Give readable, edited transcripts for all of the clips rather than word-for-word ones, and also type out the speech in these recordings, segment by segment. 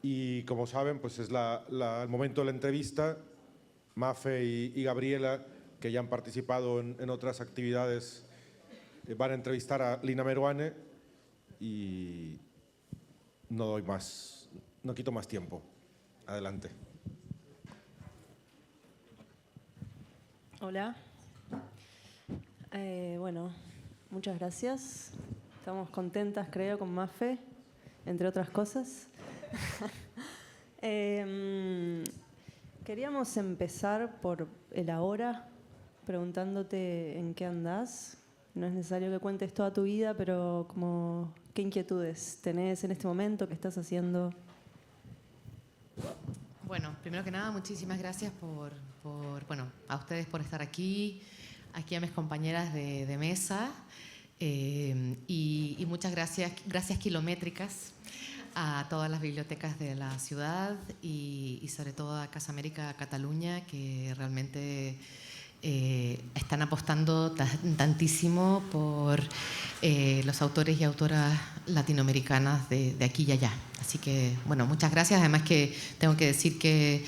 Y como saben, pues es el momento de la entrevista. Mafe y Gabriela, que ya han participado en otras actividades, van a entrevistar a Lina Meruane y no quito más tiempo. Adelante. Hola. Bueno, muchas gracias. Estamos contentas, creo, con Mafe, entre otras cosas. Queríamos empezar por el ahora, preguntándote en qué andás. No es necesario que cuentes toda tu vida, pero como, ¿qué inquietudes tenés en este momento? ¿Qué estás haciendo? Bueno, primero que nada, muchísimas gracias a ustedes por estar aquí a mis compañeras de mesa y muchas gracias kilométricas a todas las bibliotecas de la ciudad y sobre todo a Casa América Cataluña, que realmente están apostando tantísimo por los autores y autoras latinoamericanas de aquí y allá. Así que, bueno, muchas gracias. Además que tengo que decir que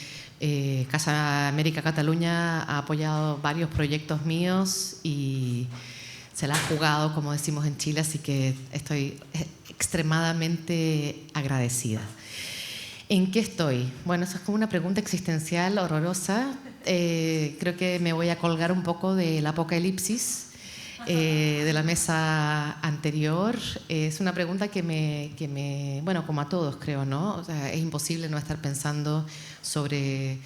Casa América Cataluña ha apoyado varios proyectos míos y se la ha jugado, como decimos en Chile, así que estoy extremadamente agradecida. ¿En qué estoy? Bueno, eso es como una pregunta existencial horrorosa. Creo que me voy a colgar un poco del apocalipsis de la mesa anterior. Es una pregunta que me, bueno, como a todos creo, ¿no? O sea, es imposible no estar pensando sobre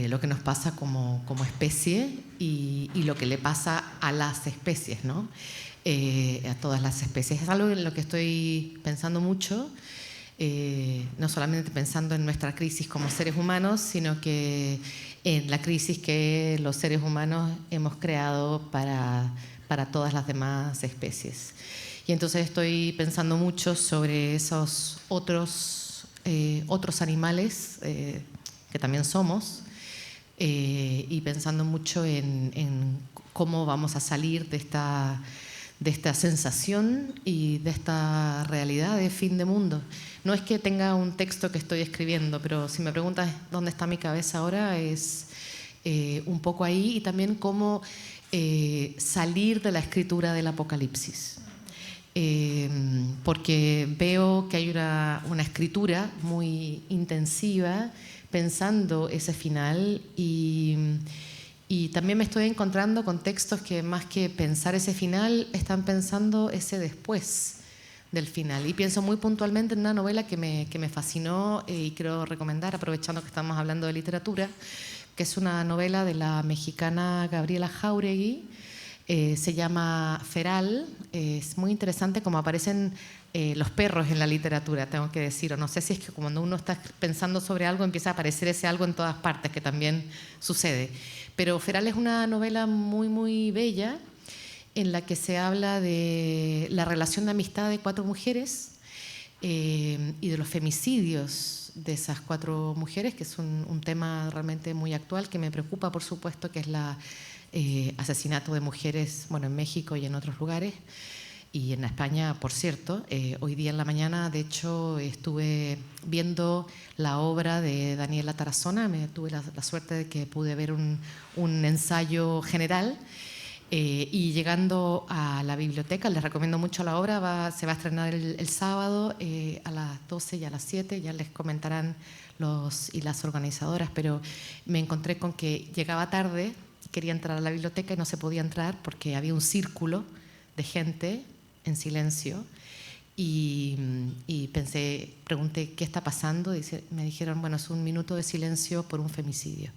lo que nos pasa como especie y lo que le pasa a las especies, ¿no? A todas las especies. Es algo en lo que estoy pensando mucho. No solamente pensando en nuestra crisis como seres humanos, sino que en la crisis que los seres humanos hemos creado para todas las demás especies. Y entonces estoy pensando mucho sobre esos otros animales que también somos y pensando mucho en cómo vamos a salir de esta sensación y de esta realidad de fin de mundo. No es que tenga un texto que estoy escribiendo, pero si me preguntas dónde está mi cabeza ahora, es un poco ahí, y también cómo salir de la escritura del apocalipsis. Porque veo que hay una escritura muy intensiva pensando ese final y también me estoy encontrando con textos que más que pensar ese final están pensando ese después del final. Y pienso muy puntualmente en una novela que me fascinó y quiero recomendar, aprovechando que estamos hablando de literatura, que es una novela de la mexicana Gabriela Jáuregui. Se llama Feral. Es muy interesante cómo aparecen los perros en la literatura, tengo que decir. O no sé si es que cuando uno está pensando sobre algo empieza a aparecer ese algo en todas partes, que también sucede. Pero Feral es una novela muy, muy bella en la que se habla de la relación de amistad de 4 mujeres y de los femicidios de esas 4 mujeres, que es un tema realmente muy actual que me preocupa, por supuesto, que es el asesinato de mujeres, bueno, en México y en otros lugares. Y en España, por cierto, hoy día en la mañana, de hecho, estuve viendo la obra de Daniela Tarazona. Tuve la suerte de que pude ver un ensayo general. Y llegando a la biblioteca, les recomiendo mucho la obra, se va a estrenar el sábado a las 12 y a las 7, ya les comentarán los y las organizadoras, pero me encontré con que llegaba tarde, quería entrar a la biblioteca y no se podía entrar porque había un círculo de gente en silencio y pregunté qué está pasando, me dijeron, bueno, es un minuto de silencio por un femicidio.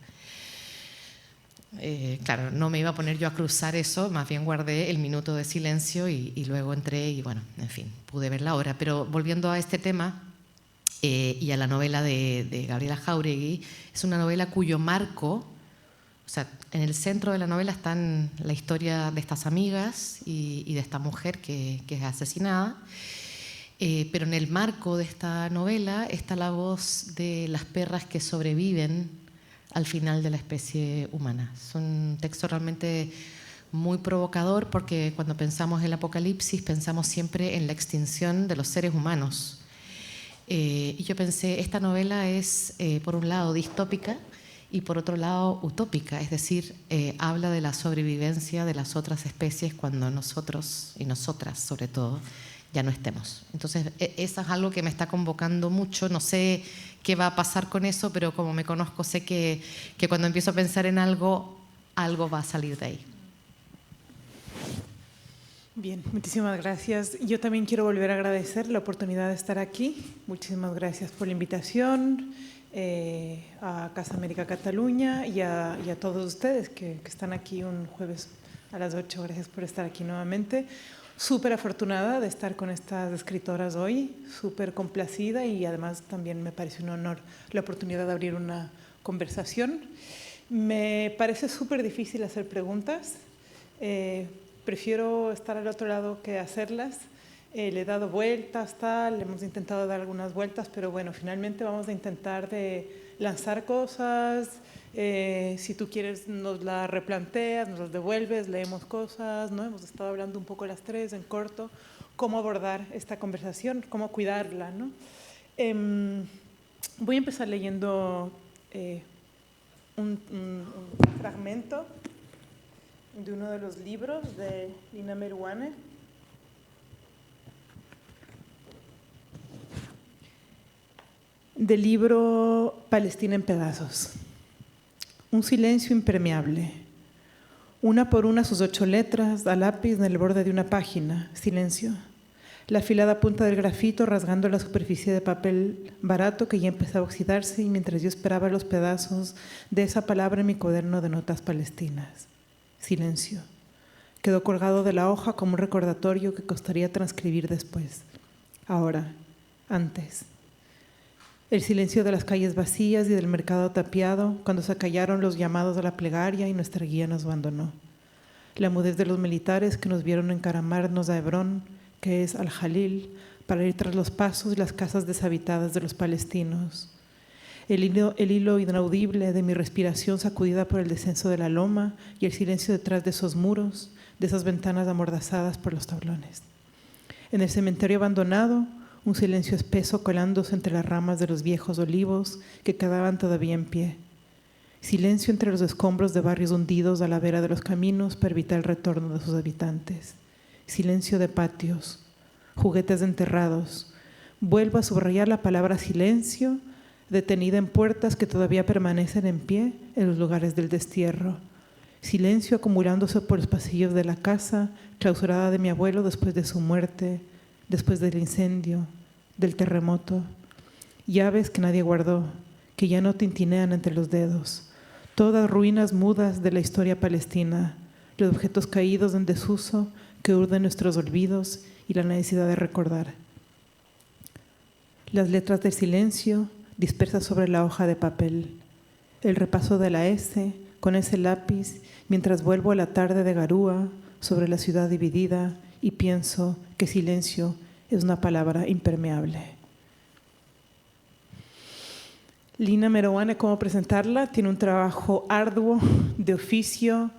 Claro, no me iba a poner yo a cruzar eso, más bien guardé el minuto de silencio y luego entré y bueno, en fin, pude ver la obra. Pero volviendo a este tema y a la novela de Gabriela Jáuregui, es una novela cuyo marco, o sea, en el centro de la novela está la historia de estas amigas y de esta mujer que es asesinada, pero en el marco de esta novela está la voz de las perras que sobreviven al final de la especie humana. Es un texto realmente muy provocador porque cuando pensamos en el apocalipsis pensamos siempre en la extinción de los seres humanos. Y yo pensé, esta novela es, por un lado, distópica y por otro lado, utópica, es decir, habla de la sobrevivencia de las otras especies cuando nosotros, y nosotras sobre todo, ya no estemos. Entonces, eso es algo que me está convocando mucho. No sé qué va a pasar con eso, pero como me conozco, sé que cuando empiezo a pensar en algo, algo va a salir de ahí. Bien, muchísimas gracias. Yo también quiero volver a agradecer la oportunidad de estar aquí. Muchísimas gracias por la invitación a Casa América Cataluña y a todos ustedes que están aquí un jueves a las 8. Gracias por estar aquí nuevamente. Súper afortunada de estar con estas escritoras hoy, súper complacida y además también me parece un honor la oportunidad de abrir una conversación. Me parece súper difícil hacer preguntas. Prefiero estar al otro lado que hacerlas. Le he dado vueltas, hemos intentado dar algunas vueltas, pero bueno, finalmente vamos a intentar de lanzar cosas. Si tú quieres nos las replanteas, nos las devuelves, leemos cosas, ¿no? Hemos estado hablando un poco las tres en corto, cómo abordar esta conversación, cómo cuidarla, ¿no? Voy a empezar leyendo un fragmento de uno de los libros de Lina Meruane. Del libro Palestina en pedazos. Un silencio impermeable. Una por una sus 8 letras a lápiz en el borde de una página. Silencio. La afilada punta del grafito rasgando la superficie de papel barato que ya empezaba a oxidarse y mientras yo esperaba los pedazos de esa palabra en mi cuaderno de notas palestinas. Silencio. Quedó colgado de la hoja como un recordatorio que costaría transcribir después. Ahora, antes. El silencio de las calles vacías y del mercado tapiado cuando se acallaron los llamados a la plegaria y nuestra guía nos abandonó. La mudez de los militares que nos vieron encaramarnos a Hebrón, que es Al-Jalil, para ir tras los pasos y las casas deshabitadas de los palestinos. El hilo inaudible de mi respiración sacudida por el descenso de la loma y el silencio detrás de esos muros, de esas ventanas amordazadas por los tablones. En el cementerio abandonado, un silencio espeso colándose entre las ramas de los viejos olivos que quedaban todavía en pie. Silencio entre los escombros de barrios hundidos a la vera de los caminos para evitar el retorno de sus habitantes. Silencio de patios, juguetes enterrados. Vuelvo a subrayar la palabra silencio, detenida en puertas que todavía permanecen en pie en los lugares del destierro. Silencio acumulándose por los pasillos de la casa, clausurada de mi abuelo después de su muerte, después del incendio, del terremoto. Llaves que nadie guardó, que ya no tintinean entre los dedos. Todas ruinas mudas de la historia palestina, los objetos caídos en desuso que urden nuestros olvidos y la necesidad de recordar. Las letras del silencio dispersas sobre la hoja de papel. El repaso de la S con ese lápiz mientras vuelvo a la tarde de Garúa sobre la ciudad dividida y pienso que silencio es una palabra impermeable. Lina Meruane, ¿cómo presentarla? Tiene un trabajo arduo, de oficio,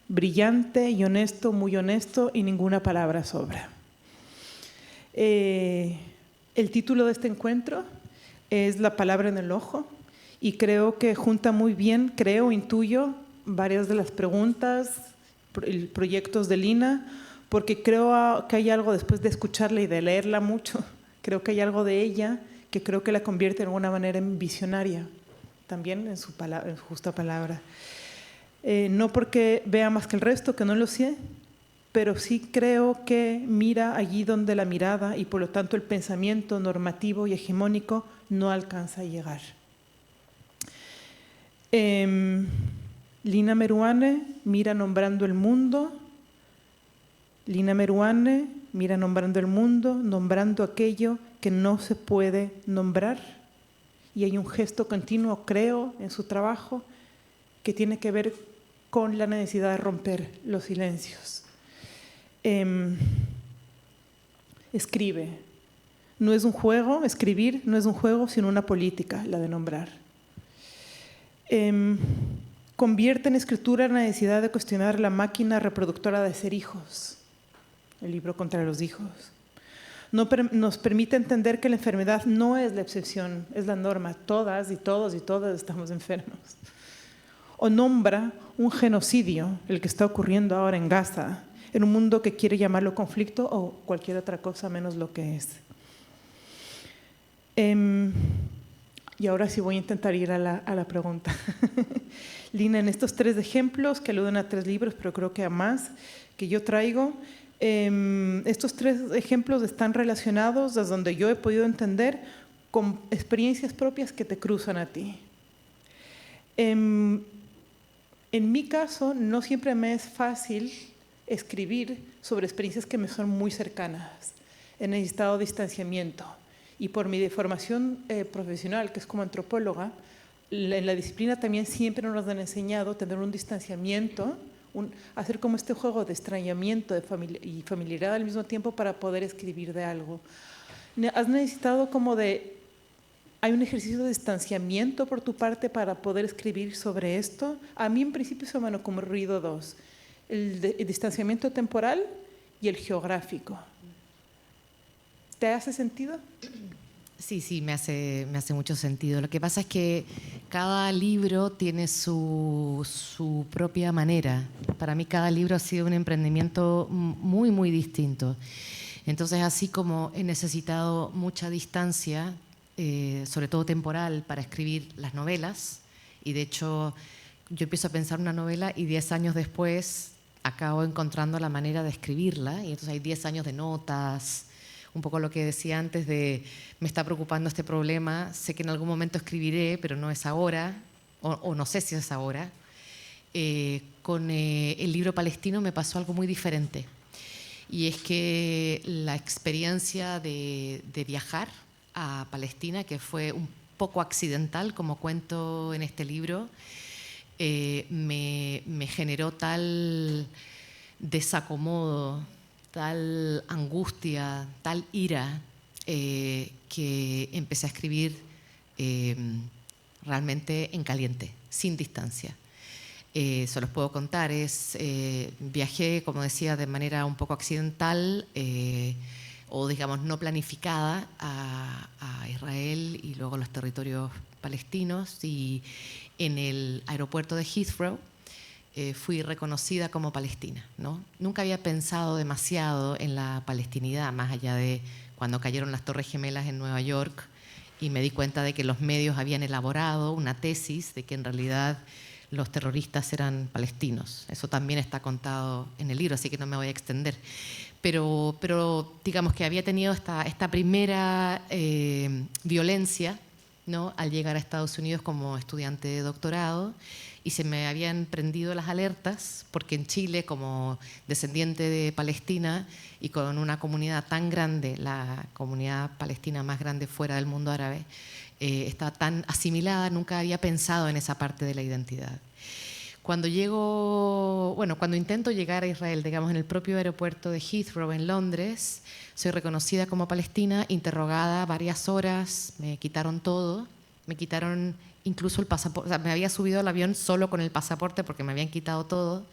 brillante y honesto, muy honesto, y ninguna palabra sobra. El título de este encuentro es La palabra en el ojo, y creo que junta muy bien, intuyo, varias de las preguntas, proyectos de Lina, porque creo que hay algo, después de escucharla y de leerla mucho, creo que hay algo de ella que creo que la convierte de alguna manera en visionaria, también en su justa palabra. No porque vea más que el resto, que no lo sé, pero sí creo que mira allí donde la mirada y por lo tanto el pensamiento normativo y hegemónico no alcanza a llegar. Lina Meruane mira nombrando el mundo. Lina Meruane mira nombrando el mundo, nombrando aquello que no se puede nombrar. Y hay un gesto continuo, creo, en su trabajo que tiene que ver con la necesidad de romper los silencios. Escribe. No es un juego, escribir no es un juego, sino una política, la de nombrar. Convierte en escritura la necesidad de cuestionar la máquina reproductora de ser hijos. El libro contra los hijos. Nos permite entender que la enfermedad no es la excepción, es la norma. Todas y todos y todas estamos enfermos. O nombra un genocidio, el que está ocurriendo ahora en Gaza, en un mundo que quiere llamarlo conflicto o cualquier otra cosa menos lo que es. Y ahora sí voy a intentar ir a la pregunta. Lina, en estos 3 ejemplos, que aluden a 3 libros, pero creo que a más, que yo traigo, estos 3 ejemplos están relacionados, desde donde yo he podido entender, con experiencias propias que te cruzan a ti. En mi caso, no siempre me es fácil escribir sobre experiencias que me son muy cercanas. He necesitado distanciamiento. Y por mi formación profesional, que es como antropóloga, en la disciplina también siempre nos han enseñado a tener un distanciamiento, hacer como este juego de extrañamiento y familiaridad al mismo tiempo para poder escribir de algo. ¿Has necesitado como hay un ejercicio de distanciamiento por tu parte para poder escribir sobre esto? A mí en principio se me han ocurrido 2, el distanciamiento temporal y el geográfico. ¿Te hace sentido? Sí, me hace mucho sentido. Lo que pasa es que cada libro tiene su propia manera. Para mí cada libro ha sido un emprendimiento muy, muy distinto. Entonces, así como he necesitado mucha distancia, sobre todo temporal, para escribir las novelas, y de hecho yo empiezo a pensar una novela y 10 años después acabo encontrando la manera de escribirla, y entonces hay 10 años de notas. Un poco lo que decía antes de me está preocupando este problema, sé que en algún momento escribiré, pero no es ahora, o no sé si es ahora. Con el libro palestino me pasó algo muy diferente, y es que la experiencia de viajar a Palestina, que fue un poco accidental, como cuento en este libro, me generó tal desacomodo, tal angustia, tal ira, que empecé a escribir realmente en caliente, sin distancia. Se los puedo contar, viajé, como decía, de manera un poco accidental, o digamos no planificada, a Israel y luego a los territorios palestinos, y en el aeropuerto de Heathrow fui reconocida como palestina, ¿no? Nunca había pensado demasiado en la palestinidad, más allá de cuando cayeron las Torres Gemelas en Nueva York y me di cuenta de que los medios habían elaborado una tesis de que en realidad los terroristas eran palestinos. Eso también está contado en el libro, así que no me voy a extender. Pero digamos que había tenido esta primera violencia, ¿no?, al llegar a Estados Unidos como estudiante de doctorado, y se me habían prendido las alertas porque en Chile, como descendiente de Palestina y con una comunidad tan grande, la comunidad palestina más grande fuera del mundo árabe, estaba tan asimilada, nunca había pensado en esa parte de la identidad. Cuando intento llegar a Israel, digamos en el propio aeropuerto de Heathrow en Londres, soy reconocida como palestina, interrogada varias horas, me quitaron todo, me quitaron incluso el pasaporte, o sea, me había subido al avión solo con el pasaporte porque me habían quitado todo,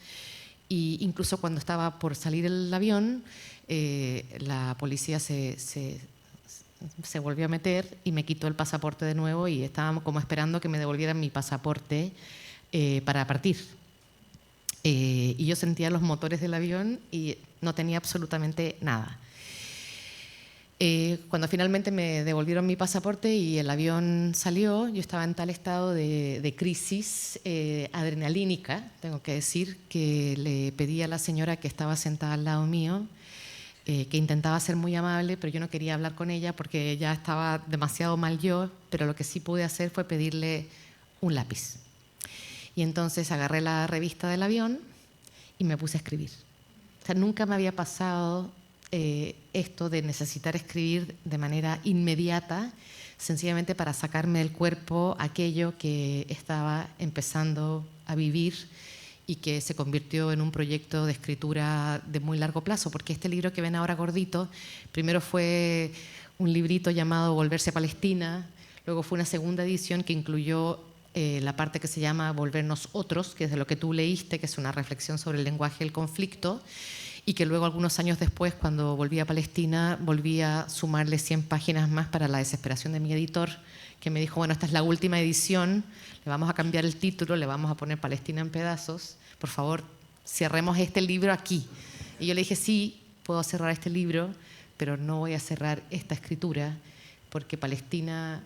y incluso cuando estaba por salir el avión, la policía se volvió a meter y me quitó el pasaporte de nuevo, y estábamos como esperando que me devolvieran mi pasaporte para partir. Y yo sentía los motores del avión y no tenía absolutamente nada. Cuando finalmente me devolvieron mi pasaporte y el avión salió, yo estaba en tal estado de crisis adrenalínica, tengo que decir, que le pedí a la señora que estaba sentada al lado mío, que intentaba ser muy amable, pero yo no quería hablar con ella porque ya estaba demasiado mal yo, pero lo que sí pude hacer fue pedirle un lápiz. Y entonces agarré la revista del avión y me puse a escribir. O sea, nunca me había pasado esto de necesitar escribir de manera inmediata, sencillamente para sacarme del cuerpo aquello que estaba empezando a vivir y que se convirtió en un proyecto de escritura de muy largo plazo, porque este libro que ven ahora gordito, primero fue un librito llamado Volverse a Palestina, luego fue una segunda edición que incluyó la parte que se llama Volvernos Otros, que es de lo que tú leíste, que es una reflexión sobre el lenguaje del conflicto, y que luego algunos años después, cuando volví a Palestina, volví a sumarle 100 páginas más para la desesperación de mi editor, que me dijo, bueno, esta es la última edición, le vamos a cambiar el título, le vamos a poner Palestina en pedazos, por favor, cerremos este libro aquí. Y yo le dije, sí, puedo cerrar este libro, pero no voy a cerrar esta escritura, porque Palestina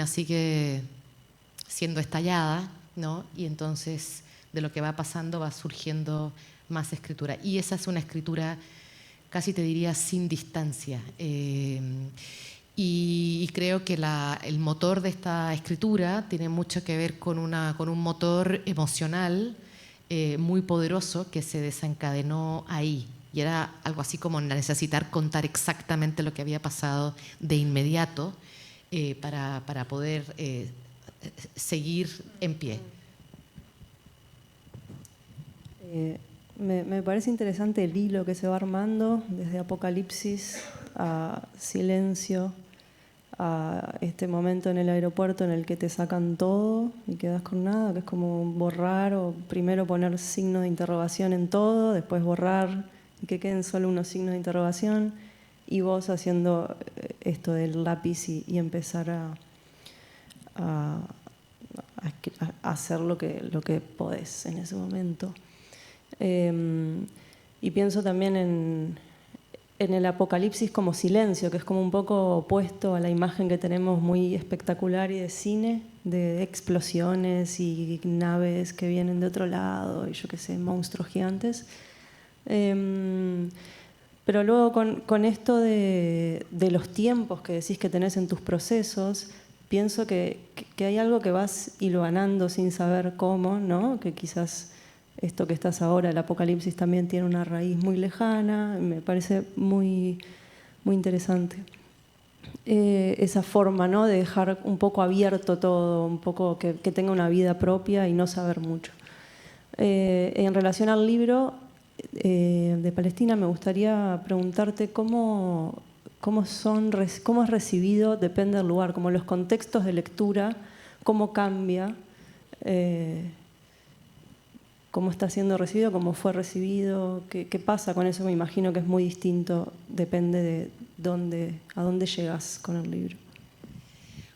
sigue siendo estallada, ¿no? Y entonces de lo que va pasando va surgiendo más escritura. Y esa es una escritura, casi te diría, sin distancia. Y creo que el motor de esta escritura tiene mucho que ver con un motor emocional muy poderoso que se desencadenó ahí. Y era algo así como necesitar contar exactamente lo que había pasado de inmediato para poder seguir en pie. Me parece interesante el hilo que se va armando desde Apocalipsis a Silencio, a este momento en el aeropuerto en el que te sacan todo y quedas con nada, que es como borrar o primero poner signos de interrogación en todo, después borrar y que queden solo unos signos de interrogación, y vos haciendo esto del lápiz y empezar a hacer lo que podés en ese momento. Y pienso también en el Apocalipsis como silencio, que es como un poco opuesto a la imagen que tenemos muy espectacular y de cine, de explosiones y naves que vienen de otro lado y yo qué sé, monstruos gigantes. Pero luego con esto de los tiempos que decís que tenés en tus procesos, pienso que hay algo que vas hilvanando sin saber cómo, ¿no? Que quizás esto que estás ahora, el Apocalipsis, también tiene una raíz muy lejana, me parece muy, muy interesante. Esa forma, ¿no? De dejar un poco abierto todo, un poco que tenga una vida propia y no saber mucho. En relación al libro de Palestina, me gustaría preguntarte cómo es recibido, depende del lugar, como los contextos de lectura, cómo cambia, cómo está siendo recibido, cómo fue recibido, qué pasa con eso. Me imagino que es muy distinto, depende de a dónde llegas con el libro.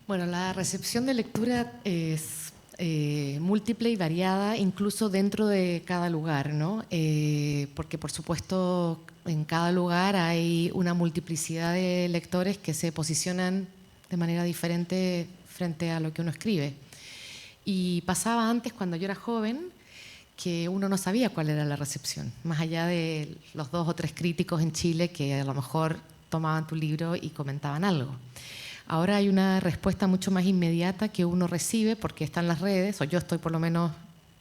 Bueno, la recepción de lectura es múltiple y variada, incluso dentro de cada lugar, ¿no? Porque, por supuesto, en cada lugar hay una multiplicidad de lectores que se posicionan de manera diferente frente a lo que uno escribe. Y pasaba antes, cuando yo era joven, que uno no sabía cuál era la recepción, más allá de los 2 o 3 críticos en Chile que a lo mejor tomaban tu libro y comentaban algo. Ahora hay una respuesta mucho más inmediata que uno recibe porque está en las redes, o yo estoy por lo menos,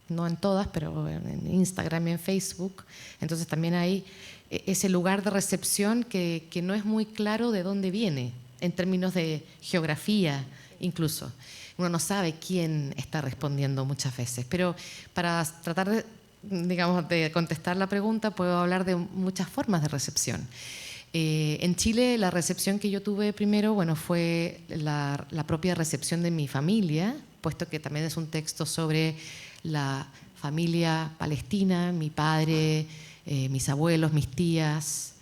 no en todas, pero en Instagram y en Facebook. Entonces también hay ese lugar de recepción que no es muy claro de dónde viene, en términos de geografía incluso. Uno no sabe quién está respondiendo muchas veces. Pero para tratar de contestar la pregunta, puedo hablar de muchas formas de recepción. En Chile, la recepción que yo tuve primero, fue la propia recepción de mi familia, puesto que también es un texto sobre la familia palestina, mi padre, mis abuelos, mis tías,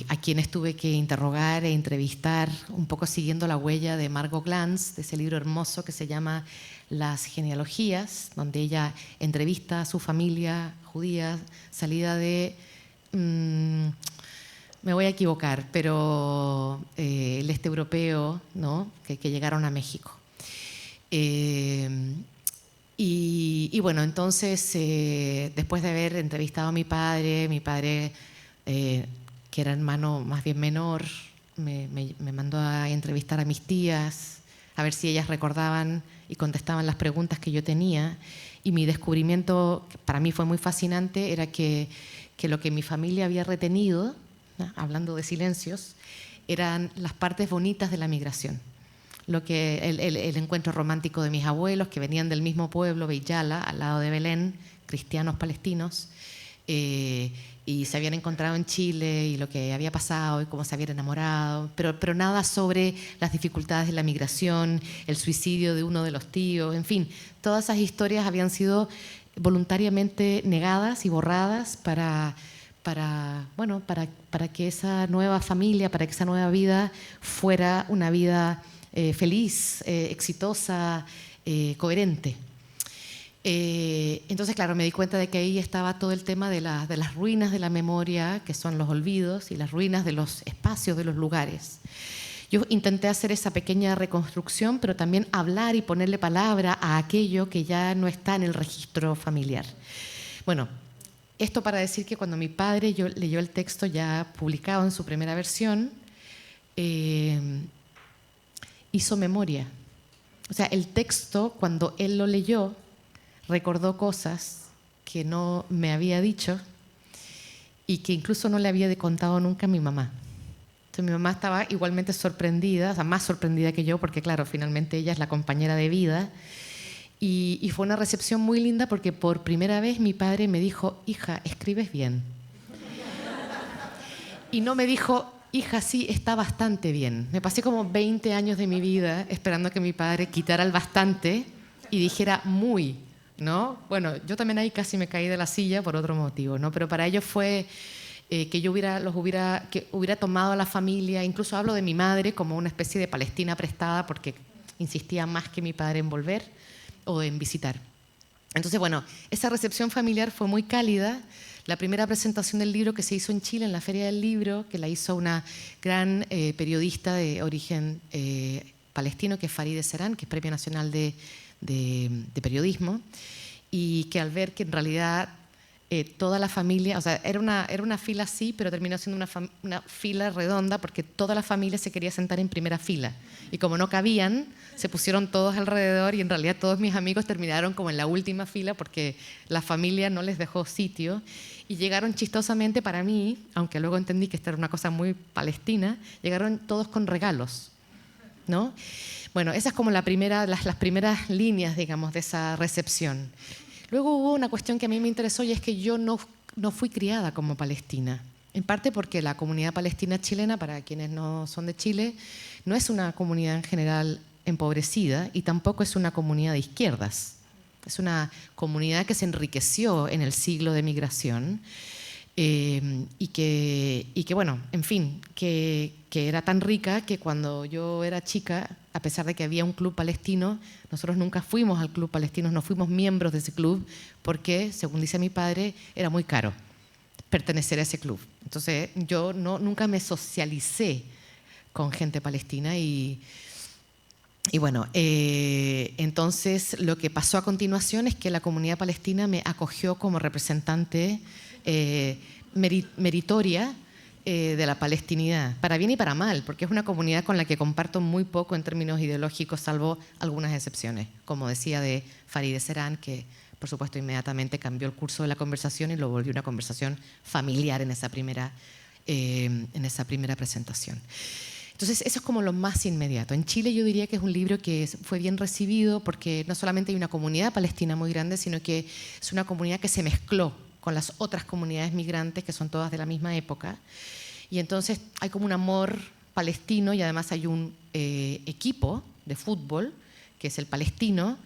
a quienes tuve que interrogar e entrevistar, un poco siguiendo la huella de Margot Glantz, de ese libro hermoso que se llama Las genealogías, donde ella entrevista a su familia judía, salida de... me voy a equivocar, pero el este europeo, ¿no? que llegaron a México. Y bueno, entonces, después de haber entrevistado a mi padre, que era hermano más bien menor, me mandó a entrevistar a mis tías, a ver si ellas recordaban y contestaban las preguntas que yo tenía. Y mi descubrimiento, que para mí fue muy fascinante, era que lo que mi familia había retenido, ¿no? Hablando de silencios, eran las partes bonitas de la migración. El encuentro romántico de mis abuelos, que venían del mismo pueblo, Beyala, al lado de Belén, cristianos palestinos, y se habían encontrado en Chile y lo que había pasado y cómo se habían enamorado, pero nada sobre las dificultades de la migración, el suicidio de uno de los tíos, en fin, todas esas historias habían sido voluntariamente negadas y borradas para que esa nueva familia, para que esa nueva vida fuera una vida feliz, exitosa, coherente. Entonces, claro, me di cuenta de que ahí estaba todo el tema de las ruinas de la memoria, que son los olvidos, y las ruinas de los espacios, de los lugares. Yo intenté hacer esa pequeña reconstrucción, pero también hablar y ponerle palabra a aquello que ya no está en el registro familiar. Bueno, esto para decir que cuando mi padre leyó el texto ya publicado en su primera versión, hizo memoria. O sea, el texto, cuando él lo leyó, recordó cosas que no me había dicho y que incluso no le había contado nunca a mi mamá. Entonces, mi mamá estaba igualmente sorprendida, o sea, más sorprendida que yo, porque claro, finalmente ella es la compañera de vida. Y fue una recepción muy linda porque por primera vez mi padre me dijo, hija, escribes bien. Y no me dijo, hija, sí, está bastante bien. Me pasé como 20 años de mi vida esperando que mi padre quitara el bastante y dijera muy, ¿no? Bueno, yo también ahí casi me caí de la silla por otro motivo, ¿no? Pero para ellos fue que yo hubiera tomado a la familia, incluso hablo de mi madre como una especie de Palestina prestada porque insistía más que mi padre en volver o en visitar. Entonces, bueno, esa recepción familiar fue muy cálida. La primera presentación del libro que se hizo en Chile, en la Feria del Libro, que la hizo una gran periodista de origen palestino, que es Farideh Serán, que es Premio Nacional de Periodismo, y que al ver que en realidad toda la familia, o sea, era una fila así, pero terminó siendo una fila redonda porque toda la familia se quería sentar en primera fila. Y como no cabían, se pusieron todos alrededor y en realidad todos mis amigos terminaron como en la última fila porque la familia no les dejó sitio. Y llegaron chistosamente para mí, aunque luego entendí que esta era una cosa muy palestina, llegaron todos con regalos, ¿no? Bueno, esa es como las primeras líneas, digamos, de esa recepción. Luego hubo una cuestión que a mí me interesó y es que yo no fui criada como palestina. En parte porque la comunidad palestina chilena, para quienes no son de Chile, no es una comunidad en general empobrecida y tampoco es una comunidad de izquierdas. Es una comunidad que se enriqueció en el siglo de migración y que, bueno, en fin, que era tan rica que cuando yo era chica, a pesar de que había un club palestino, nosotros nunca fuimos al club palestino, no fuimos miembros de ese club porque, según dice mi padre, era muy caro pertenecer a ese club. Entonces yo nunca me socialicé con gente palestina y bueno, entonces lo que pasó a continuación es que la comunidad palestina me acogió como representante meritoria de la palestinidad, para bien y para mal, porque es una comunidad con la que comparto muy poco en términos ideológicos, salvo algunas excepciones, como decía de Farideh Serán, que por supuesto inmediatamente cambió el curso de la conversación y lo volvió una conversación familiar en esa primera presentación. Entonces, eso es como lo más inmediato. En Chile yo diría que es un libro que fue bien recibido porque no solamente hay una comunidad palestina muy grande, sino que es una comunidad que se mezcló con las otras comunidades migrantes que son todas de la misma época. Y entonces hay como un amor palestino y además hay un equipo de fútbol, que es el Palestino,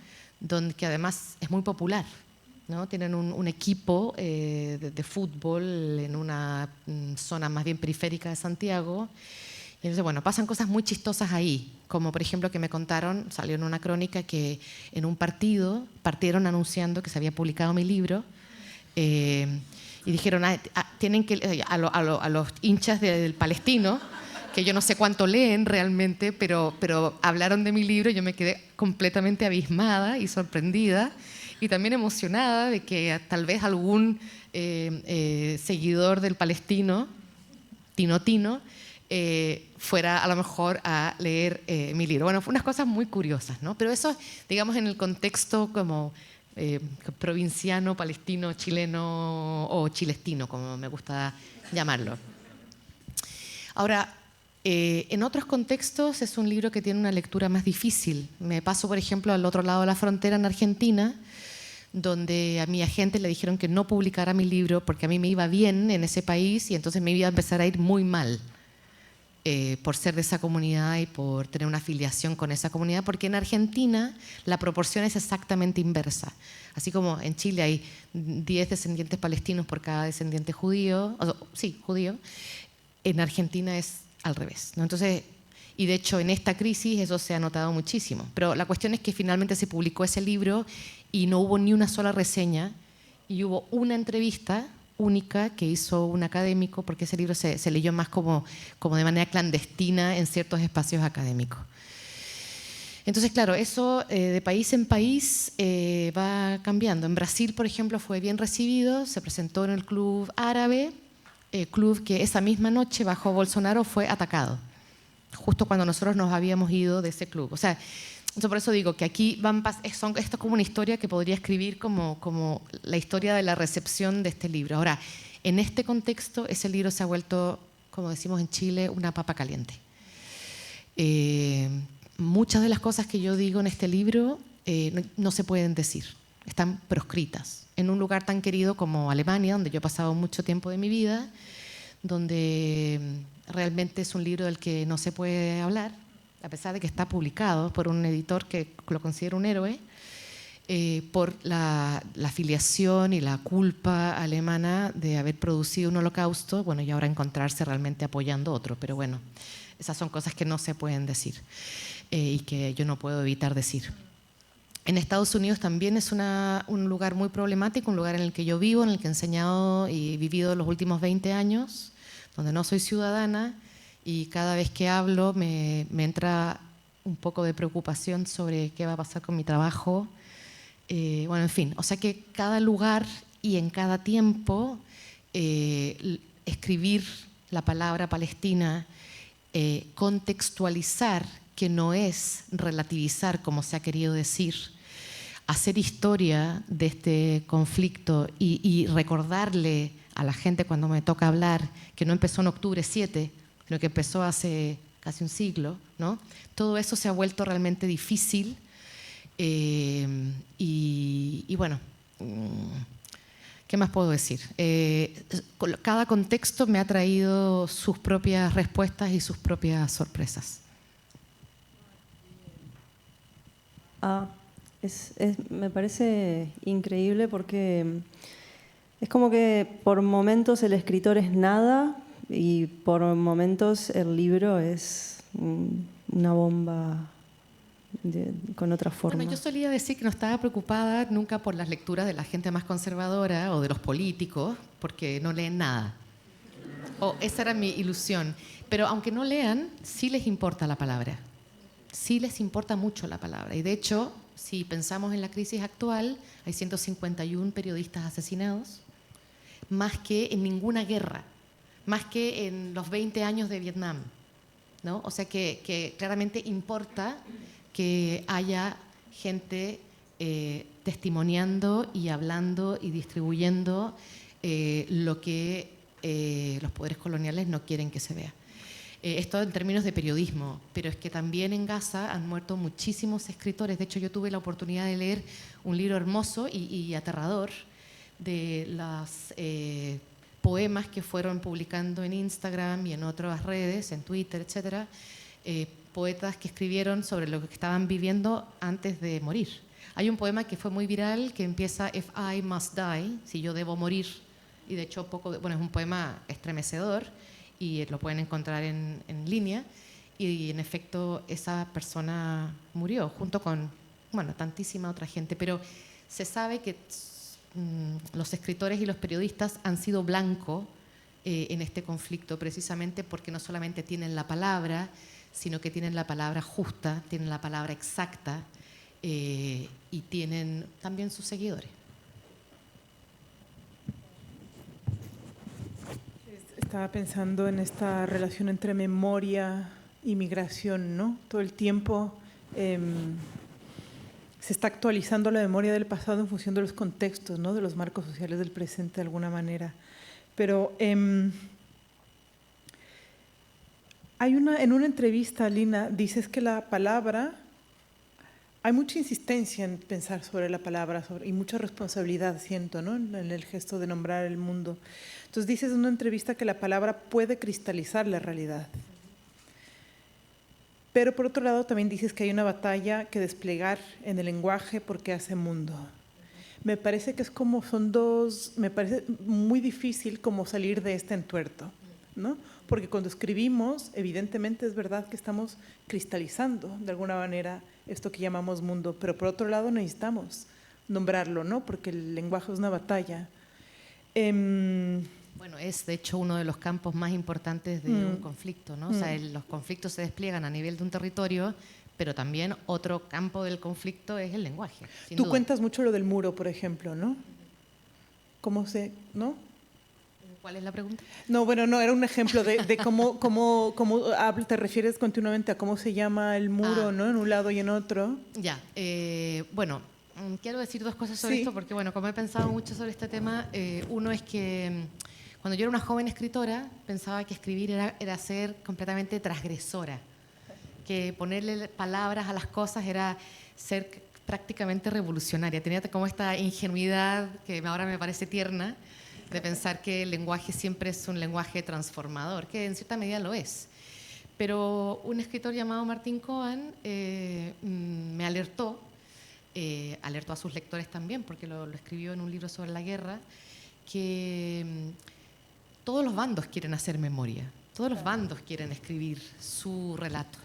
que además es muy popular, ¿no? Tienen un equipo de fútbol en una zona más bien periférica de Santiago. Y entonces, bueno, pasan cosas muy chistosas ahí, como por ejemplo que me contaron, salió en una crónica que en un partido partieron anunciando que se había publicado mi libro y dijeron, tienen que a los hinchas del Palestino, que yo no sé cuánto leen realmente, pero hablaron de mi libro y yo me quedé completamente abismada y sorprendida y también emocionada de que tal vez algún seguidor del Palestino, Tino, fuera a lo mejor a leer mi libro. Bueno, fue unas cosas muy curiosas, ¿no? Pero eso, digamos, en el contexto como provinciano, palestino, chileno o chilestino, como me gusta llamarlo. Ahora, en otros contextos es un libro que tiene una lectura más difícil. Me paso, por ejemplo, al otro lado de la frontera, en Argentina, donde a mi agente le dijeron que no publicara mi libro porque a mí me iba bien en ese país y entonces me iba a empezar a ir muy mal. por ser de esa comunidad y por tener una afiliación con esa comunidad, porque en Argentina la proporción es exactamente inversa. Así como en Chile hay 10 descendientes palestinos por cada descendiente judío, judío, en Argentina es al revés, ¿no? Entonces, y de hecho en esta crisis eso se ha notado muchísimo. Pero la cuestión es que finalmente se publicó ese libro y no hubo ni una sola reseña y hubo una entrevista única que hizo un académico, porque ese libro se leyó más como de manera clandestina en ciertos espacios académicos. Entonces, claro, eso de país en país va cambiando. En Brasil, por ejemplo, fue bien recibido, se presentó en el Club Árabe, club que esa misma noche bajo Bolsonaro fue atacado, justo cuando nosotros nos habíamos ido de ese club. O sea, por eso digo que aquí esto es como una historia que podría escribir como la historia de la recepción de este libro. Ahora, en este contexto, ese libro se ha vuelto, como decimos en Chile, una papa caliente. Muchas de las cosas que yo digo en este libro no se pueden decir, están proscritas. En un lugar tan querido como Alemania, donde yo he pasado mucho tiempo de mi vida, donde realmente es un libro del que no se puede hablar, a pesar de que está publicado por un editor que lo considera un héroe, por la afiliación y la culpa alemana de haber producido un holocausto, bueno, y ahora encontrarse realmente apoyando otro, pero bueno, esas son cosas que no se pueden decir y que yo no puedo evitar decir. En Estados Unidos también es un lugar muy problemático, un lugar en el que yo vivo, en el que he enseñado y vivido los últimos 20 años, donde no soy ciudadana, y cada vez que hablo me entra un poco de preocupación sobre qué va a pasar con mi trabajo. Bueno, en fin, o sea que cada lugar y en cada tiempo escribir la palabra Palestina, contextualizar, que no es relativizar como se ha querido decir, hacer historia de este conflicto y recordarle a la gente cuando me toca hablar que no empezó en octubre 7, sino que empezó hace casi un siglo, ¿no? Todo eso se ha vuelto realmente difícil y bueno, ¿qué más puedo decir? Cada contexto me ha traído sus propias respuestas y sus propias sorpresas. Me parece increíble porque es como que por momentos el escritor es nada y por momentos el libro es una bomba con otra forma. Bueno, yo solía decir que no estaba preocupada nunca por las lecturas de la gente más conservadora o de los políticos, porque no leen nada. Esa era mi ilusión. Pero aunque no lean, sí les importa la palabra. Sí les importa mucho la palabra. Y de hecho, si pensamos en la crisis actual, hay 151 periodistas asesinados, más que en ninguna guerra, más que en los 20 años de Vietnam, ¿no? O sea que claramente importa que haya gente testimoniando y hablando y distribuyendo lo que los poderes coloniales no quieren que se vea. Esto en términos de periodismo, pero es que también en Gaza han muerto muchísimos escritores. De hecho, yo tuve la oportunidad de leer un libro hermoso y aterrador de los poemas que fueron publicando en Instagram y en otras redes, en Twitter, etcétera, poetas que escribieron sobre lo que estaban viviendo antes de morir. Hay un poema que fue muy viral que empieza If I must die, si yo debo morir, y de hecho es un poema estremecedor y lo pueden encontrar en línea, y en efecto esa persona murió junto con tantísima otra gente, pero se sabe que los escritores y los periodistas han sido blanco en este conflicto precisamente porque no solamente tienen la palabra, sino que tienen la palabra justa, tienen la palabra exacta y tienen también sus seguidores. Estaba pensando en esta relación entre memoria y migración, ¿no? Todo el tiempo se está actualizando la memoria del pasado en función de los contextos, ¿no? De los marcos sociales del presente de alguna manera. Pero en una entrevista, Lina, dices que la palabra, hay mucha insistencia en pensar sobre la palabra y mucha responsabilidad, siento, ¿no? En el gesto de nombrar el mundo. Entonces dices en una entrevista que la palabra puede cristalizar la realidad. Pero por otro lado también dices que hay una batalla que desplegar en el lenguaje porque hace mundo. Me parece que es como son dos, me parece muy difícil como salir de este entuerto, ¿no? Porque cuando escribimos, evidentemente es verdad que estamos cristalizando de alguna manera esto que llamamos mundo, pero por otro lado necesitamos nombrarlo, ¿no? Porque el lenguaje es una batalla. Bueno, es de hecho uno de los campos más importantes de un conflicto, ¿no? O sea, los conflictos se despliegan a nivel de un territorio, pero también otro campo del conflicto es el lenguaje. Sin Tú duda. cuentas mucho lo del muro, por ejemplo, ¿no? ¿Cómo se, no? ¿Cuál es la pregunta? No, bueno, no, era un ejemplo de cómo te refieres continuamente a cómo se llama el muro, ¿no? En un lado y en otro. Ya, bueno, quiero decir dos cosas sobre Sí. esto, porque bueno, como he pensado mucho sobre este tema, uno es que cuando yo era una joven escritora, pensaba que escribir era ser completamente transgresora, que ponerle palabras a las cosas era ser prácticamente revolucionaria. Tenía como esta ingenuidad que ahora me parece tierna, de pensar que el lenguaje siempre es un lenguaje transformador, que en cierta medida lo es. Pero un escritor llamado Martín Cohen me alertó a sus lectores también, porque lo escribió en un libro sobre la guerra, que todos los bandos quieren hacer memoria, todos los bandos quieren escribir su relato,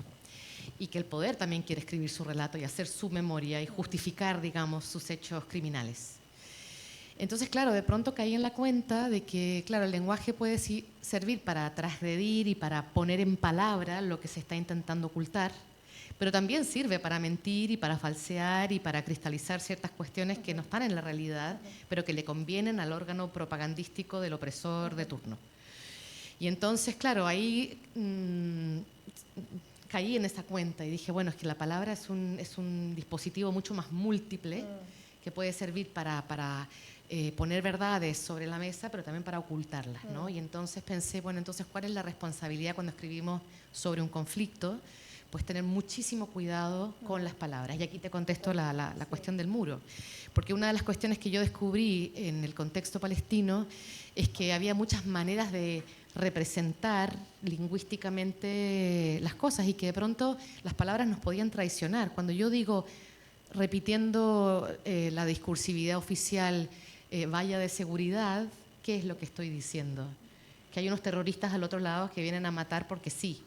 y que el poder también quiere escribir su relato y hacer su memoria y justificar, digamos, sus hechos criminales. Entonces, claro, de pronto caí en la cuenta de que, claro, el lenguaje puede servir para transgredir y para poner en palabra lo que se está intentando ocultar, pero también sirve para mentir y para falsear y para cristalizar ciertas cuestiones que no están en la realidad, pero que le convienen al órgano propagandístico del opresor de turno. Y entonces, claro, ahí caí en esa cuenta y dije, bueno, es que la palabra es un dispositivo mucho más múltiple que puede servir para poner verdades sobre la mesa, pero también para ocultarlas, ¿no? Y entonces pensé, bueno, entonces, ¿cuál es la responsabilidad cuando escribimos sobre un conflicto? Pues tener muchísimo cuidado con las palabras. Y aquí te contesto la cuestión del muro. Porque una de las cuestiones que yo descubrí en el contexto palestino es que había muchas maneras de representar lingüísticamente las cosas y que de pronto las palabras nos podían traicionar. Cuando yo digo, repitiendo la discursividad oficial, valla de seguridad, ¿qué es lo que estoy diciendo? Que hay unos terroristas al otro lado que vienen a matar porque sí.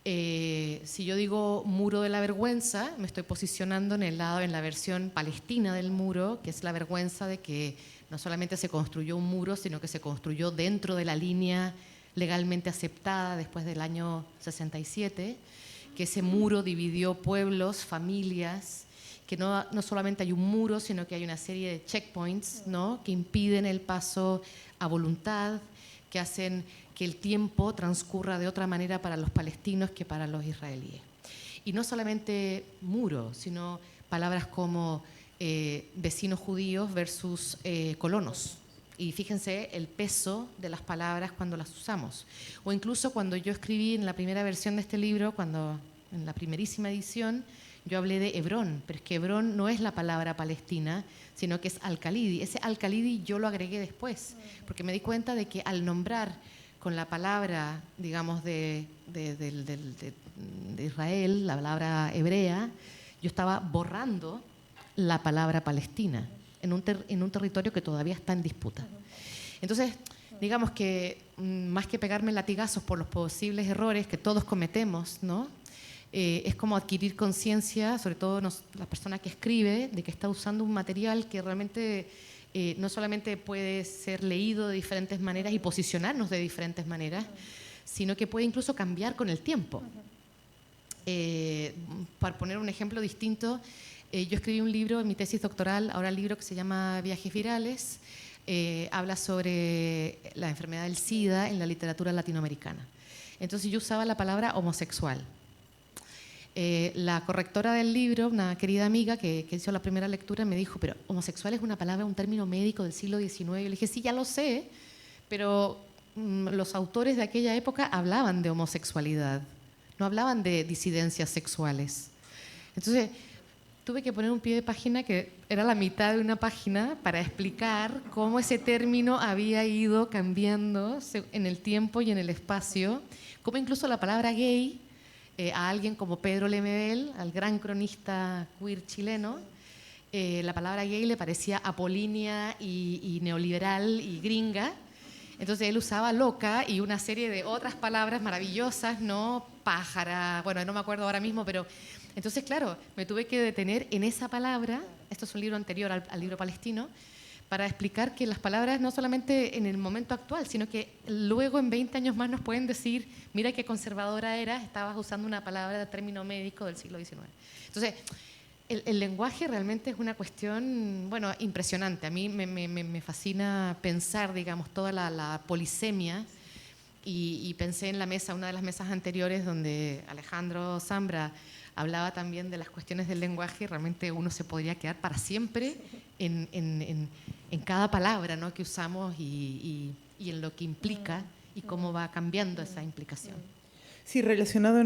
Si yo digo muro de la vergüenza, me estoy posicionando en la versión palestina del muro, que es la vergüenza de que no solamente se construyó un muro, sino que se construyó dentro de la línea legalmente aceptada después del año 67, que ese muro dividió pueblos, familias, que no solamente hay un muro, sino que hay una serie de checkpoints, ¿no?, que impiden el paso a voluntad, que hacen que el tiempo transcurra de otra manera para los palestinos que para los israelíes. Y no solamente muro, sino palabras como vecinos judíos versus colonos. Y fíjense el peso de las palabras cuando las usamos. O incluso cuando yo escribí en la primera versión de este libro, en la primerísima edición, yo hablé de Hebrón, pero es que Hebrón no es la palabra palestina, sino que es Al-Khalidi. Ese Al-Khalidi yo lo agregué después, porque me di cuenta de que al nombrar con la palabra, digamos, de Israel, la palabra hebrea, yo estaba borrando la palabra palestina en un territorio que todavía está en disputa. Entonces, digamos que más que pegarme latigazos por los posibles errores que todos cometemos, ¿no?, es como adquirir conciencia, sobre todo la persona que escribe, de que está usando un material que realmente no solamente puede ser leído de diferentes maneras y posicionarnos de diferentes maneras, sino que puede incluso cambiar con el tiempo. Para poner un ejemplo distinto, yo escribí un libro en mi tesis doctoral, ahora el libro que se llama Viajes virales, habla sobre la enfermedad del SIDA en la literatura latinoamericana. Entonces yo usaba la palabra homosexual. La correctora del libro, una querida amiga que hizo la primera lectura, me dijo, pero homosexual es una palabra, un término médico del siglo XIX. Yo le dije, sí, ya lo sé, pero los autores de aquella época hablaban de homosexualidad, no hablaban de disidencias sexuales. Entonces, tuve que poner un pie de página que era la mitad de una página para explicar cómo ese término había ido cambiando en el tiempo y en el espacio, cómo incluso la palabra gay a alguien como Pedro Lemebel, al gran cronista queer chileno, la palabra gay le parecía apolínea y neoliberal y gringa. Entonces él usaba loca y una serie de otras palabras maravillosas, ¿no? Pájara, bueno, no me acuerdo ahora mismo, pero... Entonces, claro, me tuve que detener en esa palabra, esto es un libro anterior al libro palestino, para explicar que las palabras no solamente en el momento actual, sino que luego en 20 años más nos pueden decir, mira qué conservadora eras, estabas usando una palabra de término médico del siglo XIX. Entonces, el lenguaje realmente es una cuestión, bueno, impresionante. A mí me fascina pensar, digamos, toda la polisemia y pensé en la mesa, una de las mesas anteriores donde Alejandro Zambra hablaba también de las cuestiones del lenguaje y realmente uno se podría quedar para siempre en cada palabra, ¿no?, que usamos y en lo que implica y cómo va cambiando esa implicación. Sí, relacionado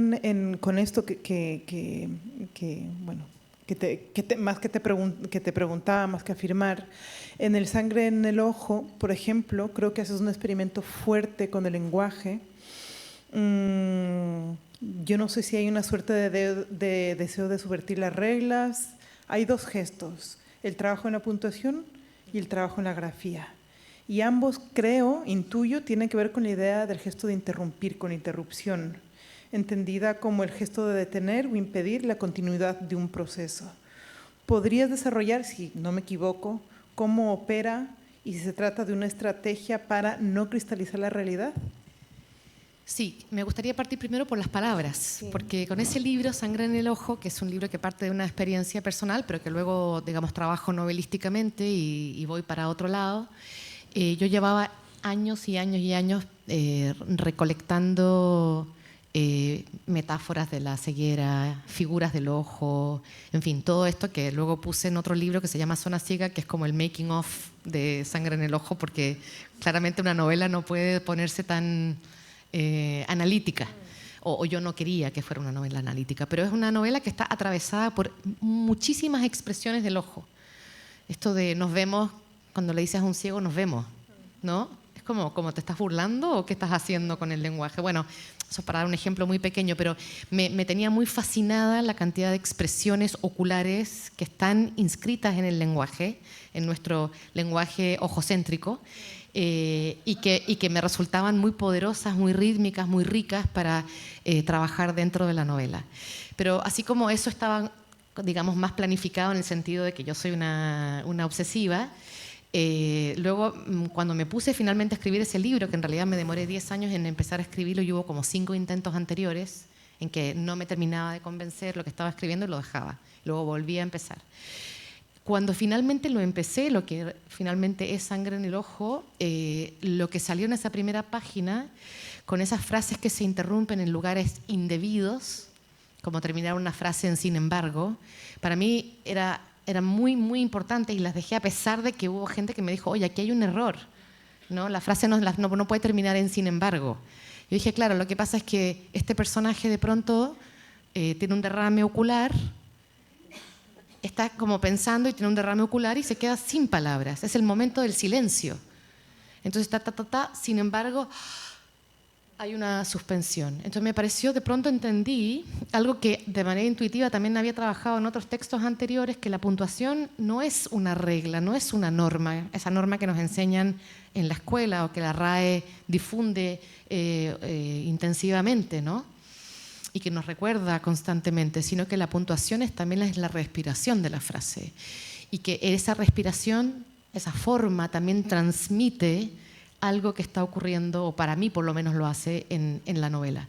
con esto más que te preguntaba, más que afirmar, en El Sangre en el Ojo, por ejemplo, creo que haces un experimento fuerte con el lenguaje. Yo no sé si hay una suerte de deseo de subvertir las reglas. Hay dos gestos, el trabajo en la puntuación y el trabajo en la grafía. Y ambos, creo, intuyo, tienen que ver con la idea del gesto de interrumpir, con interrupción, entendida como el gesto de detener o impedir la continuidad de un proceso. ¿Podrías desarrollar, si no me equivoco, cómo opera y si se trata de una estrategia para no cristalizar la realidad? Sí, me gustaría partir primero por las palabras, porque con ese libro, Sangre en el Ojo, que es un libro que parte de una experiencia personal, pero que luego, digamos, trabajo novelísticamente y voy para otro lado, yo llevaba años y años y años recolectando metáforas de la ceguera, figuras del ojo, en fin, todo esto que luego puse en otro libro que se llama Zona Ciega, que es como el making of de Sangre en el Ojo, porque claramente una novela no puede ponerse tan analítica, o yo no quería que fuera una novela analítica, pero es una novela que está atravesada por muchísimas expresiones del ojo. Esto de nos vemos, cuando le dices a un ciego, nos vemos, ¿no? Es como ¿te estás burlando o qué estás haciendo con el lenguaje? Bueno, eso para dar un ejemplo muy pequeño, pero me tenía muy fascinada la cantidad de expresiones oculares que están inscritas en el lenguaje, en nuestro lenguaje ojocéntrico, y que me resultaban muy poderosas, muy rítmicas, muy ricas para trabajar dentro de la novela. Pero así como eso estaba, digamos, más planificado en el sentido de que yo soy una obsesiva, luego cuando me puse finalmente a escribir ese libro, que en realidad me demoré 10 años en empezar a escribirlo y hubo como 5 intentos anteriores en que no me terminaba de convencer lo que estaba escribiendo y lo dejaba. Luego volví a empezar. Cuando finalmente lo empecé, lo que finalmente es Sangre en el Ojo, lo que salió en esa primera página, con esas frases que se interrumpen en lugares indebidos, como terminar una frase en sin embargo, para mí era muy, muy importante y las dejé a pesar de que hubo gente que me dijo, oye, aquí hay un error, ¿no? La frase no puede terminar en sin embargo. Yo dije, claro, lo que pasa es que este personaje de pronto tiene un derrame ocular, está como pensando y tiene un derrame ocular y se queda sin palabras. Es el momento del silencio. Entonces, sin embargo, hay una suspensión. Entonces me pareció, de pronto entendí algo que de manera intuitiva también había trabajado en otros textos anteriores, que la puntuación no es una regla, no es una norma, esa norma que nos enseñan en la escuela o que la RAE difunde intensivamente, ¿no? Y que nos recuerda constantemente, sino que la puntuación también es la respiración de la frase y que esa respiración, esa forma también transmite algo que está ocurriendo, o para mí por lo menos lo hace en la novela.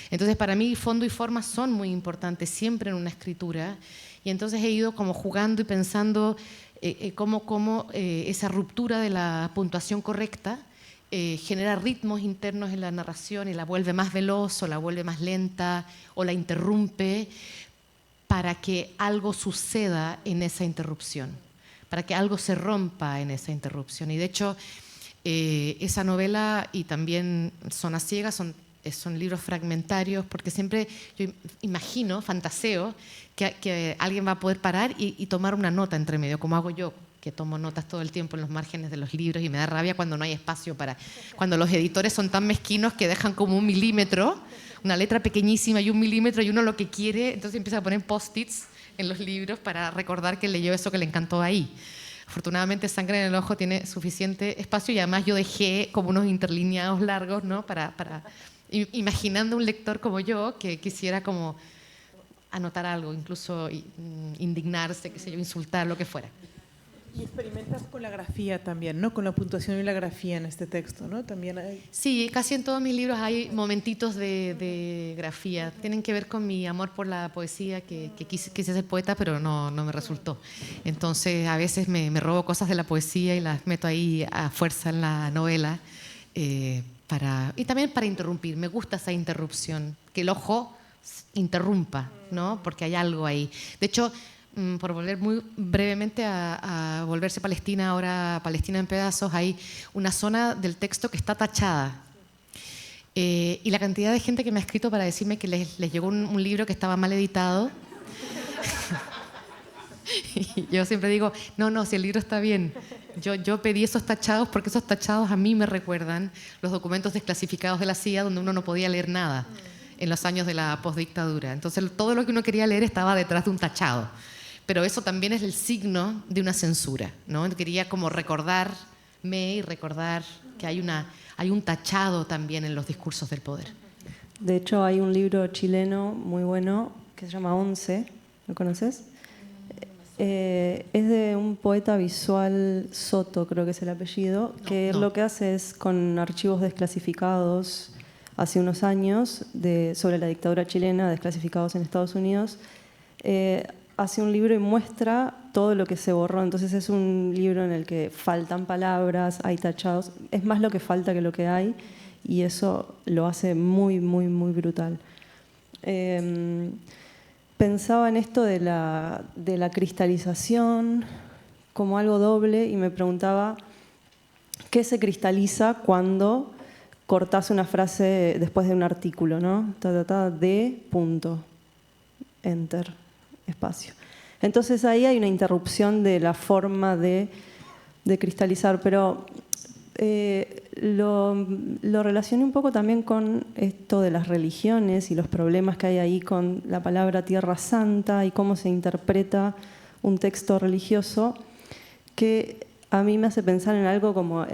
Entonces para mí fondo y forma son muy importantes siempre en una escritura y entonces he ido como jugando y pensando cómo esa ruptura de la puntuación correcta genera ritmos internos en la narración y la vuelve más veloz o la vuelve más lenta o la interrumpe para que algo suceda en esa interrupción, para que algo se rompa en esa interrupción. Y de hecho, esa novela y también Zona Ciega son libros fragmentarios, porque siempre yo imagino, fantaseo, que alguien va a poder parar y tomar una nota entre medio, como hago yo, que tomo notas todo el tiempo en los márgenes de los libros y me da rabia cuando no hay espacio cuando los editores son tan mezquinos que dejan como 1 milímetro una letra pequeñísima y 1 milímetro y uno lo que quiere, entonces empieza a poner post-its en los libros para recordar que leyó eso que le encantó ahí. Afortunadamente Sangre en el ojo tiene suficiente espacio y además yo dejé como unos interlineados largos, ¿no? para imaginando un lector como yo que quisiera como anotar algo, incluso indignarse, qué sé yo, insultar, lo que fuera. Y experimentas con la grafía también, ¿no? Con la puntuación y la grafía en este texto, ¿no? También hay... Sí, casi en todos mis libros hay momentitos de grafía. Tienen que ver con mi amor por la poesía, que quise ser poeta, pero no me resultó. Entonces, a veces me robo cosas de la poesía y las meto ahí a fuerza en la novela, y también para interrumpir. Me gusta esa interrupción, que el ojo interrumpa, ¿no? Porque hay algo ahí. De hecho, por volver muy brevemente a Volverse Palestina, ahora Palestina en pedazos, hay una zona del texto que está tachada. Y la cantidad de gente que me ha escrito para decirme que les llegó un libro que estaba mal editado. Y yo siempre digo, no, si el libro está bien. Yo pedí esos tachados porque esos tachados a mí me recuerdan los documentos desclasificados de la CIA donde uno no podía leer nada en los años de la postdictadura. Entonces todo lo que uno quería leer estaba detrás de un tachado. Pero eso también es el signo de una censura, ¿no? Quería como recordarme y recordar que hay un tachado también en los discursos del poder. De hecho, hay un libro chileno muy bueno que se llama 11, ¿lo conoces? Es de un poeta visual, Soto creo que es el apellido, que lo que hace es con archivos desclasificados hace unos años sobre la dictadura chilena, desclasificados en Estados Unidos, hace un libro y muestra todo lo que se borró. Entonces es un libro en el que faltan palabras, hay tachados, es más lo que falta que lo que hay, y eso lo hace muy, muy, muy brutal. Pensaba en esto de la cristalización como algo doble y me preguntaba qué se cristaliza cuando cortás una frase después de un artículo, ¿no? De punto, enter, espacio. Entonces ahí hay una interrupción de la forma de cristalizar, pero lo relacioné un poco también con esto de las religiones y los problemas que hay ahí con la palabra Tierra Santa y cómo se interpreta un texto religioso, que a mí me hace pensar en algo como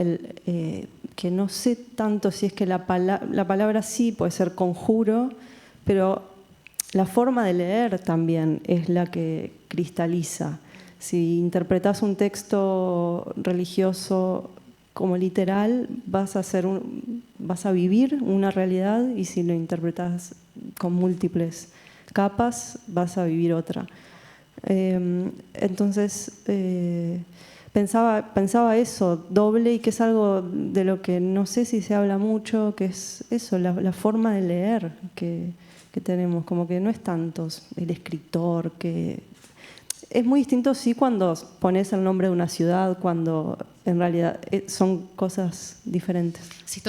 que no sé tanto si es que la palabra sí puede ser conjuro, pero la forma de leer también es la que cristaliza. Si interpretas un texto religioso como literal, vas a vivir una realidad, y si lo interpretas con múltiples capas, vas a vivir otra. Entonces, pensaba eso, doble, y que es algo de lo que no sé si se habla mucho, que es eso, la forma de leer que tenemos, como que no es tanto el escritor, que es muy distinto, sí, cuando pones el nombre de una ciudad, cuando en realidad son cosas diferentes. Sí,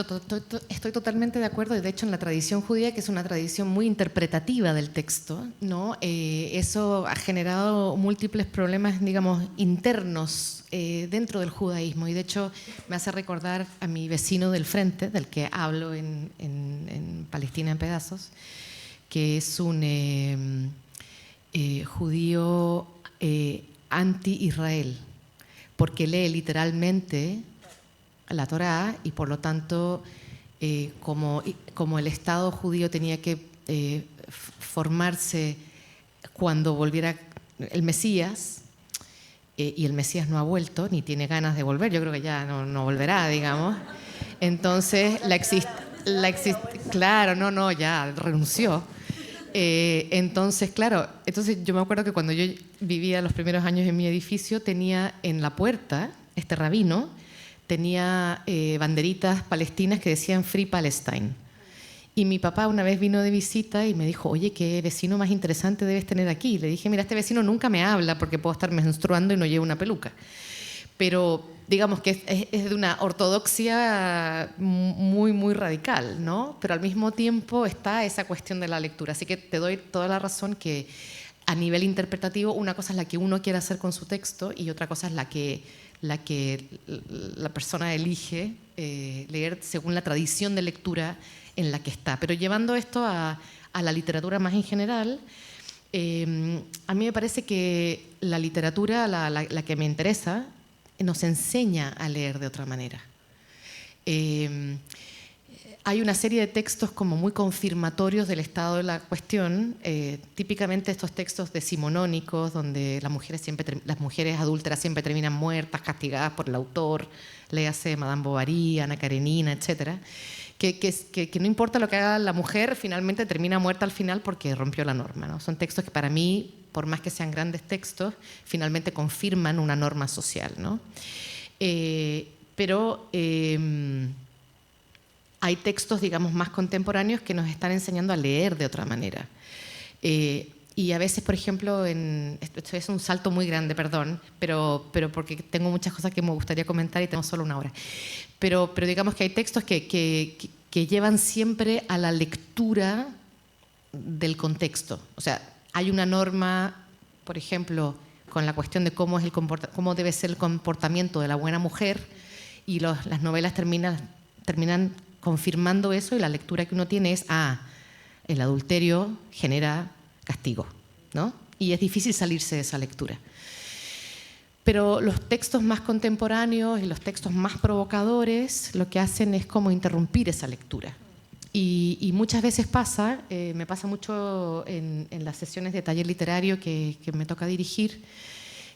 estoy totalmente de acuerdo, y de hecho en la tradición judía, que es una tradición muy interpretativa del texto, ¿no? Eso ha generado múltiples problemas, digamos, internos dentro del judaísmo, y de hecho me hace recordar a mi vecino del frente, del que hablo en Palestina en pedazos, que es un judío anti-Israel, porque lee literalmente la Torá, y por lo tanto, como el Estado judío tenía que formarse cuando volviera el Mesías, y el Mesías no ha vuelto, ni tiene ganas de volver, yo creo que ya no volverá, digamos. Entonces, claro, ya renunció. Entonces, claro, yo me acuerdo que cuando yo vivía los primeros años en mi edificio, tenía en la puerta, este rabino, tenía banderitas palestinas que decían Free Palestine. Y mi papá una vez vino de visita y me dijo, oye, qué vecino más interesante debes tener aquí. Le dije, mira, este vecino nunca me habla porque puedo estar menstruando y no llevo una peluca. Pero digamos que es de una ortodoxia muy, muy radical, ¿no? Pero al mismo tiempo está esa cuestión de la lectura. Así que te doy toda la razón que a nivel interpretativo una cosa es la que uno quiere hacer con su texto y otra cosa es la que la persona elige leer según la tradición de lectura en la que está. Pero llevando esto a la literatura más en general, a mí me parece que la literatura, la que me interesa, nos enseña a leer de otra manera. Hay una serie de textos como muy confirmatorios del estado de la cuestión, típicamente estos textos decimonónicos, donde las mujeres adúlteras siempre terminan muertas, castigadas por el autor, léase Madame Bovary, Ana Karenina, etc. Que no importa lo que haga la mujer, finalmente termina muerta al final porque rompió la norma, ¿no? Son textos que para mí, por más que sean grandes textos, finalmente confirman una norma social, ¿no? Pero hay textos, digamos, más contemporáneos que nos están enseñando a leer de otra manera. Y a veces, por ejemplo, esto es un salto muy grande, perdón, pero porque tengo muchas cosas que me gustaría comentar y tengo solo una hora. Pero digamos que hay textos que llevan siempre a la lectura del contexto. O sea, hay una norma, por ejemplo, con la cuestión de cómo debe ser el comportamiento de la buena mujer, y las novelas terminan confirmando eso, y la lectura que uno tiene es, el adulterio genera castigo, ¿no? Y es difícil salirse de esa lectura. Pero los textos más contemporáneos y los textos más provocadores lo que hacen es como interrumpir esa lectura. Y muchas veces pasa, me pasa mucho en las sesiones de taller literario que me toca dirigir,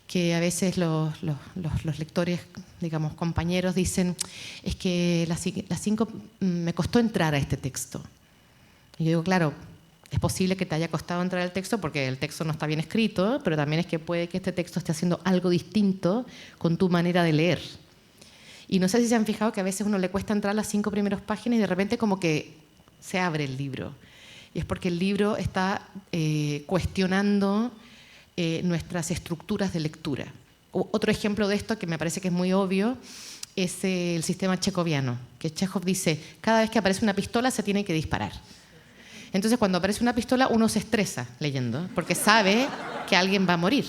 que a veces los lectores, digamos, compañeros, dicen, es que las 5 me costó entrar a este texto. Y yo digo, claro, es posible que te haya costado entrar al texto porque el texto no está bien escrito, pero también es que puede que este texto esté haciendo algo distinto con tu manera de leer. Y no sé si se han fijado que a veces a uno le cuesta entrar a las 5 primeras páginas y de repente como que se abre el libro. Y es porque el libro está cuestionando nuestras estructuras de lectura. Otro ejemplo de esto que me parece que es muy obvio es el sistema checoviano, que Chekhov dice, cada vez que aparece una pistola se tiene que disparar. Entonces cuando aparece una pistola uno se estresa leyendo, porque sabe que alguien va a morir.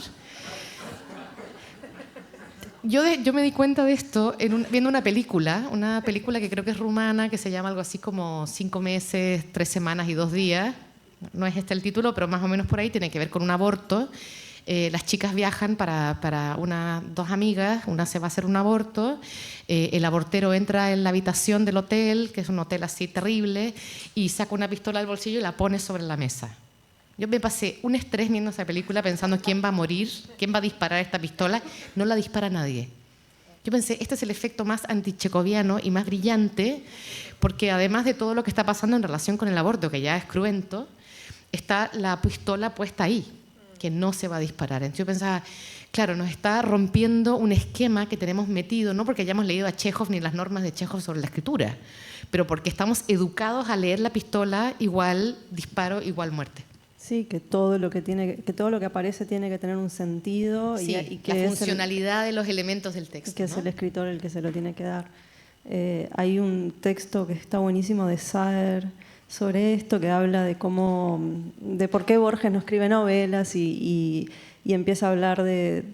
Yo me di cuenta de esto viendo una película que creo que es rumana, que se llama algo así como 5 meses, 3 semanas y 2 días. No es este el título, pero más o menos por ahí, tiene que ver con un aborto. Las chicas viajan para 2 amigas, una se va a hacer un aborto, el abortero entra en la habitación del hotel, que es un hotel así terrible, y saca una pistola del bolsillo y la pone sobre la mesa. Yo me pasé un estrés viendo esa película pensando quién va a morir, quién va a disparar esta pistola. No la dispara nadie. Yo pensé, este es el efecto más antichecoviano y más brillante, porque además de todo lo que está pasando en relación con el aborto, que ya es cruento, está la pistola puesta ahí, que no se va a disparar. Entonces yo pensaba, claro, nos está rompiendo un esquema que tenemos metido, no porque hayamos leído a Chekhov ni las normas de Chekhov sobre la escritura, pero porque estamos educados a leer la pistola igual disparo, igual muerte. Sí, que todo lo que aparece tiene que tener un sentido, sí, y que la funcionalidad de los elementos del texto. Que, ¿no?, es el escritor el que se lo tiene que dar. Hay un texto que está buenísimo de Saer sobre esto, que habla de por qué Borges no escribe novelas, y empieza a hablar de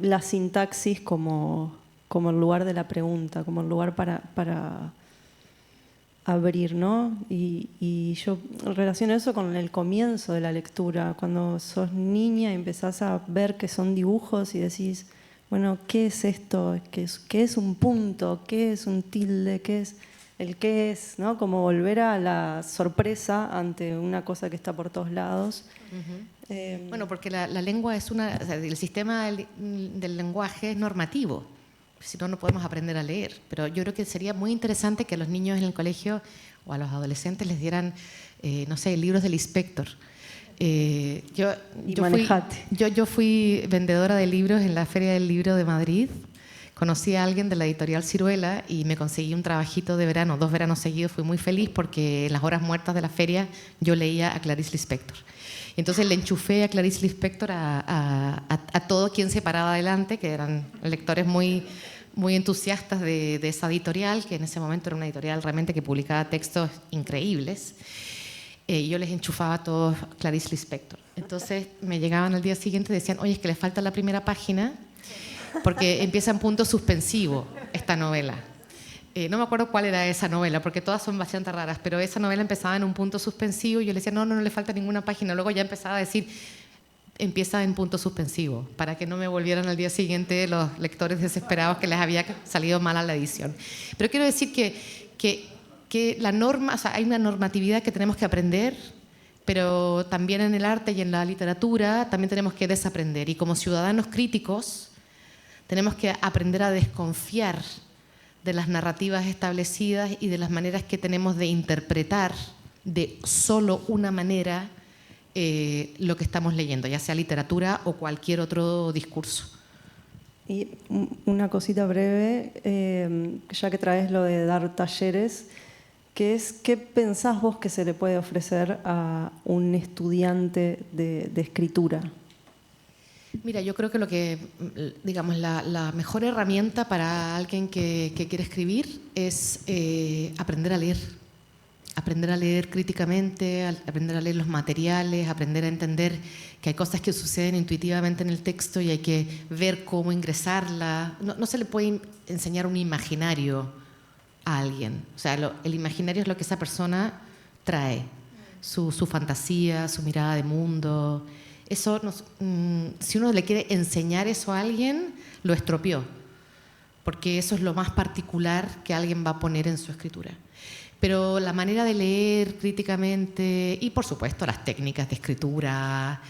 la sintaxis como el lugar de la pregunta, como el lugar para abrir, ¿no? Y yo relaciono eso con el comienzo de la lectura, cuando sos niña y empezás a ver que son dibujos y decís, bueno, ¿qué es esto? ¿Qué es un punto? ¿Qué es un tilde? ¿Qué es el qué es? ¿No? Como volver a la sorpresa ante una cosa que está por todos lados. Uh-huh. Bueno, porque la lengua es el sistema del lenguaje es normativo. Si no, no podemos aprender a leer. Pero yo creo que sería muy interesante que a los niños en el colegio o a los adolescentes les dieran, no sé, libros del Inspector. Yo fui vendedora de libros en la Feria del Libro de Madrid. Conocí a alguien de la editorial Ciruela y me conseguí un trabajito de verano, 2 veranos seguidos. Fui muy feliz porque en las horas muertas de la feria yo leía a Clarice Lispector. Y entonces le enchufé a Clarice Lispector a todo quien se paraba adelante, que eran lectores muy entusiastas de esa editorial, que en ese momento era una editorial realmente que publicaba textos increíbles. Y yo les enchufaba a todos Clarice Lispector. Entonces me llegaban al día siguiente y decían, oye, es que le falta la primera página porque empieza en punto suspensivo esta novela. no me acuerdo cuál era esa novela, porque todas son bastante raras, pero esa novela empezaba en un punto suspensivo y yo le decía, no le falta ninguna página. Luego ya empezaba a decir, empieza en punto suspensivo, para que no me volvieran al día siguiente los lectores desesperados que les había salido mal a la edición. Pero quiero decir que la norma, o sea, hay una normatividad que tenemos que aprender, pero también en el arte y en la literatura también tenemos que desaprender. Y como ciudadanos críticos tenemos que aprender a desconfiar de las narrativas establecidas y de las maneras que tenemos de interpretar de solo una manera lo que estamos leyendo, ya sea literatura o cualquier otro discurso. Y una cosita breve, ya que traes lo de dar talleres, ¿qué pensás vos que se le puede ofrecer a un estudiante de escritura? Mira, yo creo que digamos, la mejor herramienta para alguien que quiere escribir es aprender a leer. Aprender a leer críticamente, aprender a leer los materiales, aprender a entender que hay cosas que suceden intuitivamente en el texto y hay que ver cómo ingresarla. No se le puede enseñar un imaginario a alguien. O sea, el imaginario es lo que esa persona trae, su fantasía, su mirada de mundo. Eso si uno le quiere enseñar eso a alguien, lo estropeó, porque eso es lo más particular que alguien va a poner en su escritura. Pero la manera de leer críticamente y, por supuesto, las técnicas de escritura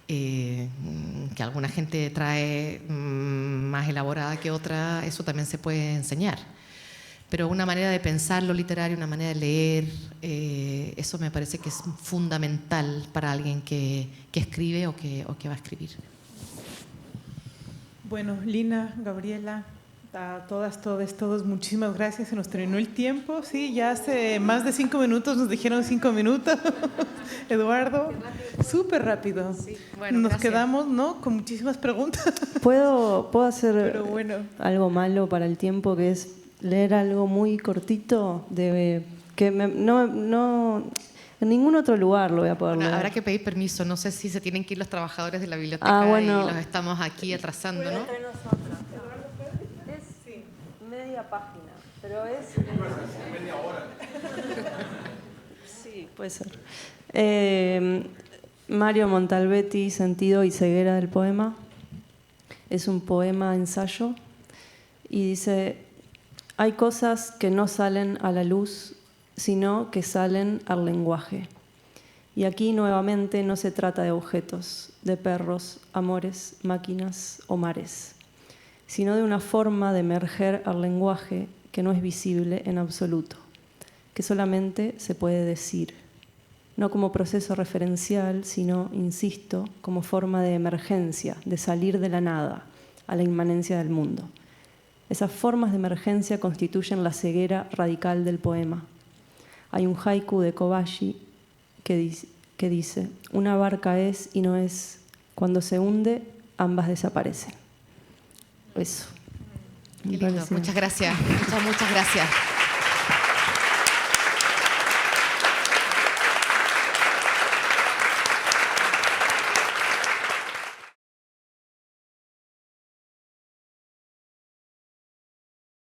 que alguna gente trae más elaborada que otra, eso también se puede enseñar. Pero una manera de pensar lo literario, una manera de leer, eso me parece que es fundamental para alguien que escribe o que va a escribir. Bueno, Lina, Gabriela, a todas, todos, muchísimas gracias. Se nos terminó el tiempo, sí, ya hace más de 5 minutos, nos dijeron 5 minutos. Eduardo, súper rápido. Sí, bueno, nos quedamos, ¿no?, con muchísimas preguntas. ¿Puedo hacer Pero bueno, algo malo para el tiempo, que es leer algo muy cortito no en ningún otro lugar lo voy a poder leer? Habrá que pedir permiso, no sé si se tienen que ir los trabajadores de la biblioteca y los estamos aquí atrasando, ¿no? Es media página, pero es media hora. Sí, puede ser. Mario Montalbetti, Sentido y ceguera del poema. Es un poema ensayo y dice: hay cosas que no salen a la luz, sino que salen al lenguaje. Y aquí nuevamente no se trata de objetos, de perros, amores, máquinas o mares, sino de una forma de emerger al lenguaje que no es visible en absoluto, que solamente se puede decir, no como proceso referencial, sino, insisto, como forma de emergencia, de salir de la nada a la inmanencia del mundo. Esas formas de emergencia constituyen la ceguera radical del poema. Hay un haiku de Kobashi que dice: una barca es y no es, cuando se hunde, ambas desaparecen. Eso. Qué lindo. Muchas gracias. Muchas gracias.